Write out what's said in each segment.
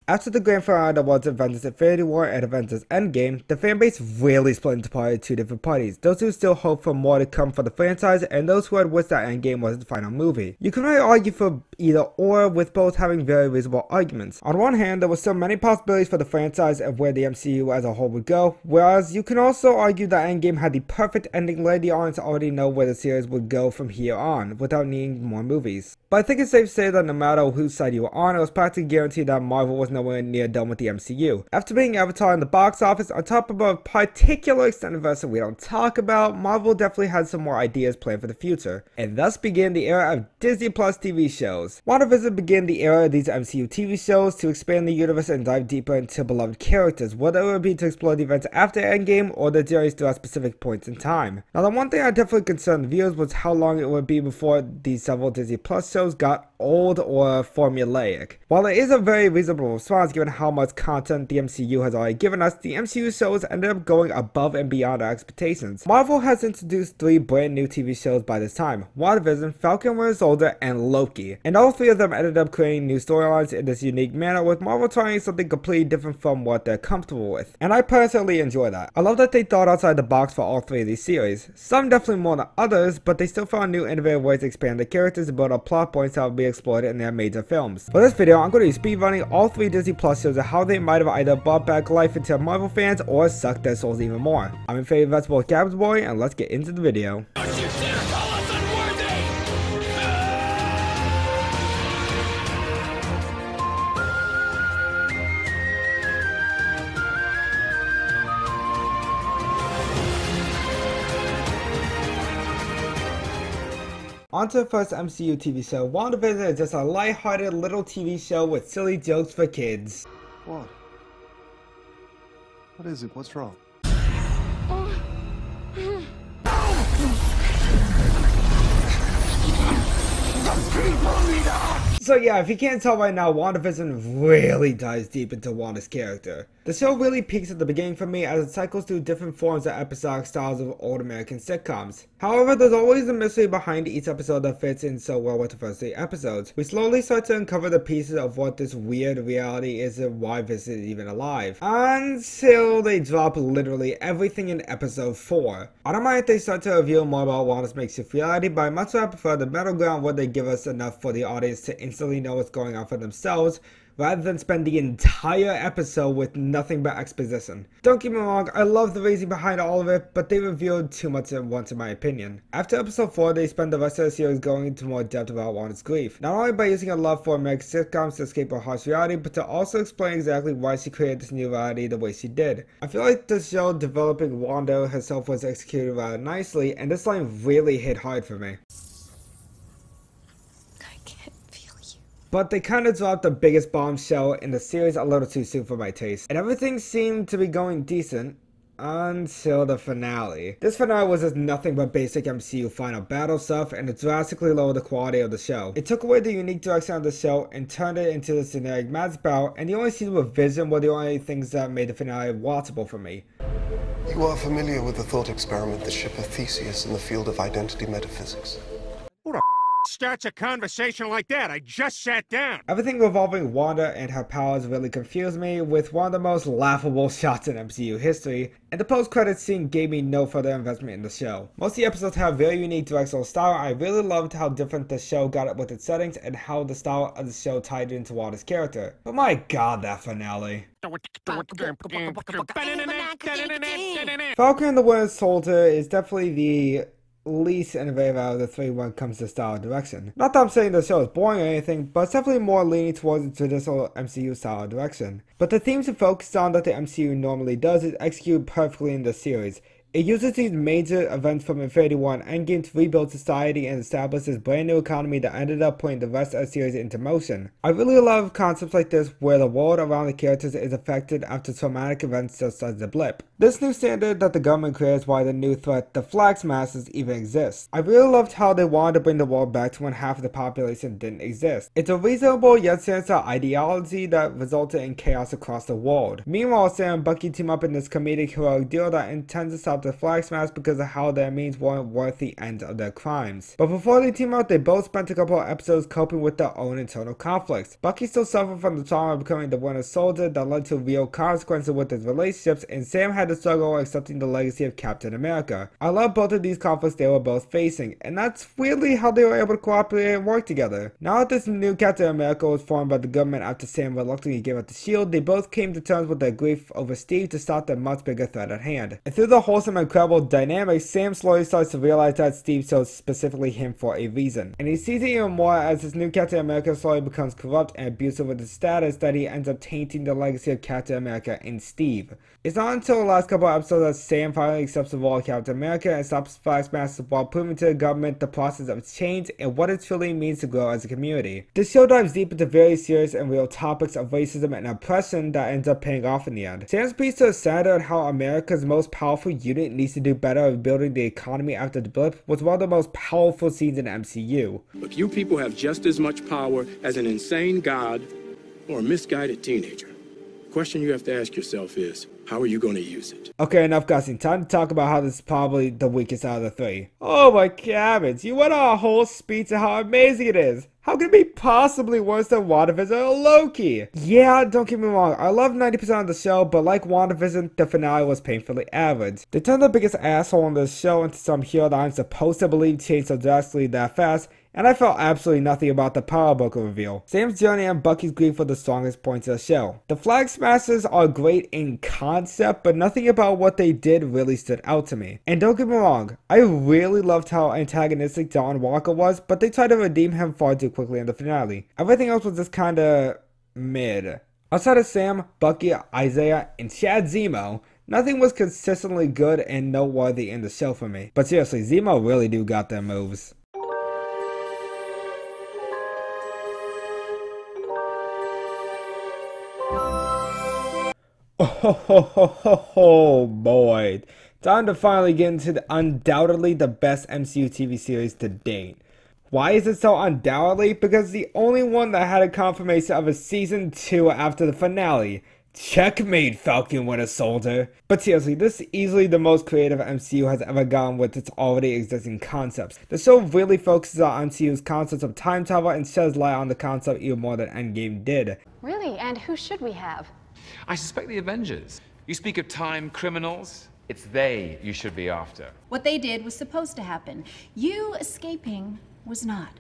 After the grand finale that was Avengers Infinity War and Avengers Endgame, the fanbase really split into probably two different parties. Those who still hope for more to come for the franchise, and those who had wished that Endgame was the final movie. You can really argue for either or, with both having very reasonable arguments. On one hand, there were still many possibilities for the franchise of where the MCU as a whole would go, whereas you can also argue that Endgame had the perfect ending, letting the audience already know where the series would go from here on, without needing more movies. But I think it's safe to say that no matter whose side you were on, it was practically guaranteed that Marvel was nowhere near done with the MCU. After being Avatar in the box office, on top of a particular extended version we don't talk about, Marvel definitely had some more ideas planned for the future, and thus began the era of Disney Plus TV shows. WandaVision began the era of these MCU TV shows to expand the universe and dive deeper into beloved characters, whether it would be to explore the events after Endgame or the journeys throughout specific points in time. Now, the one thing I definitely concerned viewers was how long it would be before these several Disney Plus shows got old or formulaic. While it is a very reasonable response given how much content the MCU has already given us, the MCU shows ended up going above and beyond our expectations. Marvel has introduced 3 brand new TV shows by this time: WandaVision, Falcon Winter Soldier, and Loki. And all 3 of them ended up creating new storylines in this unique manner, with Marvel trying something completely different from what they're comfortable with. And I personally enjoy that. I love that they thought outside the box for all 3 of these series. Some definitely more than others, but they still found new innovative ways to expand the characters and build up plot points that will be exploited in their major films. For this video, I'm going to be speedrunning all 3 Disney Plus shows and how they might have either brought back life into Marvel fans or sucked their souls even more. I'm in favor of both Cabbage Boi, and let's get into the video. On to the first MCU TV show. WandaVision is just a lighthearted little TV show with silly jokes for kids. What? What is it? What's wrong? So yeah, if you can't tell right now, WandaVision really dives deep into Wanda's character. The show really peaks at the beginning for me as it cycles through different forms of episodic styles of old American sitcoms. However, there's always a mystery behind each episode that fits in so well with the first 3 episodes. We slowly start to uncover the pieces of what this weird reality is and why this is even alive, until they drop literally everything in episode 4. I don't mind if they start to reveal more about Wanda's makeshift reality, but I much prefer the middle ground where they give us enough for the audience to instantly know what's going on for themselves, rather than spend the entire episode with nothing but exposition. Don't get me wrong, I love the reasoning behind all of it, but they revealed too much at once in my opinion. After episode 4, they spend the rest of the series going into more depth about Wanda's grief, not only by using a love for American sitcoms to escape her harsh reality, but to also explain exactly why she created this new reality the way she did. I feel like the show developing Wanda herself was executed rather nicely, and this line really hit hard for me. But they kinda dropped the biggest bombshell in the series a little too soon for my taste, and everything seemed to be going decent until the finale. This finale was just nothing but basic MCU final battle stuff, and it drastically lowered the quality of the show. It took away the unique direction of the show and turned it into this generic magic battle, and the only scenes with Vision were the only things that made the finale watchable for me. You are familiar with the thought experiment, the ship of Theseus in the field of identity metaphysics. Starts a conversation like that. I just sat down. Everything revolving Wanda and her powers really confused me, with one of the most laughable shots in MCU history, and the post-credits scene gave me no further investment in the show. Most of the episodes have very unique directional style. I really loved how different the show got it with its settings and how the style of the show tied into Wanda's character. But my god, that finale. Falcon and the Winter Soldier is definitely the least innovative out of the 3 when it comes to style and direction. Not that I'm saying the show is boring or anything, but it's definitely more leaning towards the traditional MCU style and direction. But the themes it focused on that the MCU normally does is executed perfectly in the series. It uses these major events from Infinity War and Endgame to rebuild society and establish this brand new economy that ended up putting the rest of the series into motion. I really love concepts like this where the world around the characters is affected after traumatic events such as the blip. This new standard that the government created is why the new threat, the Flag Smashers, even exists. I really loved how they wanted to bring the world back to when half of the population didn't exist. It's a reasonable yet sinister ideology that resulted in chaos across the world. Meanwhile, Sam and Bucky team up in this comedic heroic duo that intends to stop the Flag Smashers because of how their means weren't worth the end of their crimes. But before they team up, they both spent a couple of episodes coping with their own internal conflicts. Bucky still suffered from the trauma of becoming the Winter Soldier that led to real consequences with his relationships, and Sam had to struggle accepting the legacy of Captain America. I love both of these conflicts they were both facing, and that's weirdly how they were able to cooperate and work together. Now that this new Captain America was formed by the government after Sam reluctantly gave up the shield, they both came to terms with their grief over Steve to stop the much bigger threat at hand. And through the wholesome and incredible dynamic, Sam slowly starts to realize that Steve chose specifically him for a reason. And he sees it even more as his new Captain America slowly becomes corrupt and abusive with his status that he ends up tainting the legacy of Captain America in Steve. It's not until the last couple of episodes that Sam finally accepts the role of Captain America and stops Flag Smashers while proving to the government the process of change and what it truly means to grow as a community. This show dives deep into very serious and real topics of racism and oppression that ends up paying off in the end. Sam speaks to the senator on how America's most powerful unit needs to do better at building the economy after the blip was one of the most powerful scenes in the MCU. Look, you people have just as much power as an insane god or a misguided teenager. The question you have to ask yourself is, how are you going to use it? Okay, enough guessing. Time to talk about how this is probably the weakest out of the three. Oh my Cabbage, you went on a whole speech of how amazing it is. How could it be possibly worse than WandaVision or Loki? Yeah, don't get me wrong, I love 90% of the show, but like WandaVision, the finale was painfully average. They turned the biggest asshole on the show into some hero that I'm supposed to believe changed so drastically that fast, and I felt absolutely nothing about the power book reveal. Sam's journey and Bucky's grief were the strongest points of the show. The Flag Smashers are great in concept, but nothing about what they did really stood out to me. And don't get me wrong, I really loved how antagonistic John Walker was, but they tried to redeem him far too quickly in the finale. Everything else was just kinda mid. Outside of Sam, Bucky, Isaiah, and Chad Zemo, nothing was consistently good and noteworthy in the show for me. But seriously, Zemo really do got their moves. Oh boy, time to finally get into undoubtedly the best MCU TV series to date. Why is it so undoubtedly? Because it's the only one that had a confirmation of a season 2 after the finale. Checkmate, Falcon Winter Soldier. But seriously, this is easily the most creative MCU has ever gone with its already existing concepts. The show really focuses on MCU's concepts of time travel and sheds light on the concept even more than Endgame did. Really? And who should we have? I suspect the Avengers. You speak of time criminals, it's they you should be after. What they did was supposed to happen. You escaping was not.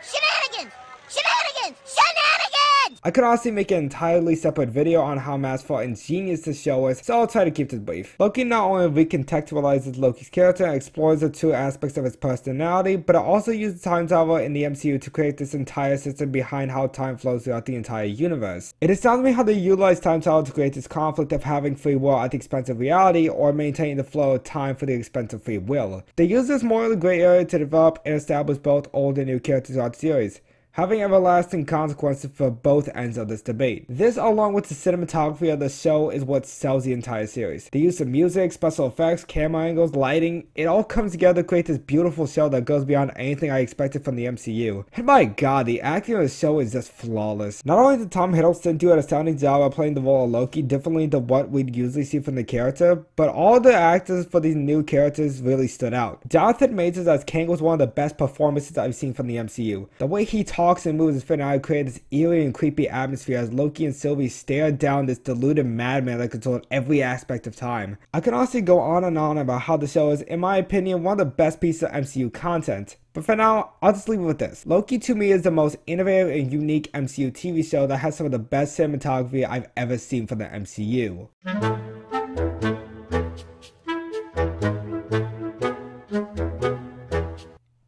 Shenanigans! Shenanigans! Shenanigans! I could honestly make an entirely separate video on how masterful and genius the show is, so I'll try to keep this brief. Loki not only recontextualizes Loki's character and explores the true aspects of his personality, but it also uses time travel in the MCU to create this entire system behind how time flows throughout the entire universe. It astounds me how they utilize time travel to create this conflict of having free will at the expense of reality, or maintaining the flow of time for the expense of free will. They use this morally gray area to develop and establish both old and new characters throughout the series, having everlasting consequences for both ends of this debate. This, along with the cinematography of the show, is what sells the entire series. The use of music, special effects, camera angles, lighting, it all comes together to create this beautiful show that goes beyond anything I expected from the MCU. And my god, the acting of the show is just flawless. Not only did Tom Hiddleston do an astounding job of playing the role of Loki differently than what we'd usually see from the character, but all the actors for these new characters really stood out. Jonathan Majors as Kang was one of the best performances I've seen from the MCU. The way he talks and moves his finale created this eerie and creepy atmosphere as Loki and Sylvie stared down this deluded madman that controlled every aspect of time. I can honestly go on and on about how the show is, in my opinion, one of the best pieces of MCU content. But for now, I'll just leave it with this. Loki to me is the most innovative and unique MCU TV show that has some of the best cinematography I've ever seen from the MCU.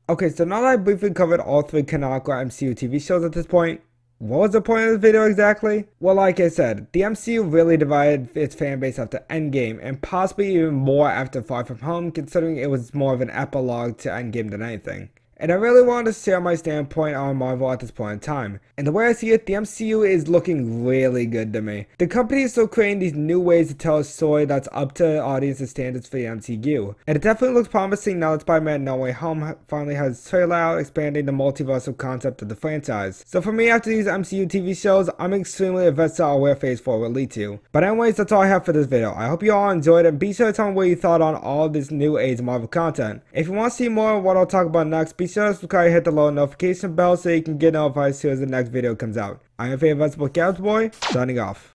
Okay, so now that I briefly covered all 3 canonical MCU TV shows at this point, what was the point of this video exactly? Well, like I said, the MCU really divided its fanbase after Endgame, and possibly even more after Far From Home, considering it was more of an epilogue to Endgame than anything. and I really wanted to share my standpoint on Marvel at this point in time. And the way I see it, the MCU is looking really good to me. The company is still creating these new ways to tell a story that's up to audience's standards for the MCU. And it definitely looks promising now that Spider-Man No Way Home finally has a trailer out expanding the multiversal concept of the franchise. So for me, after these MCU TV shows, I'm extremely invested on where Phase 4 will lead to. But anyways, that's all I have for this video. I hope you all enjoyed it, and be sure to tell me what you thought on all this new age Marvel content. If you want to see more of what I'll talk about next, be sure to subscribe and hit the little notification bell so you can get notified as soon as the next video comes out. I am your favorite Cabbage Boi, signing off.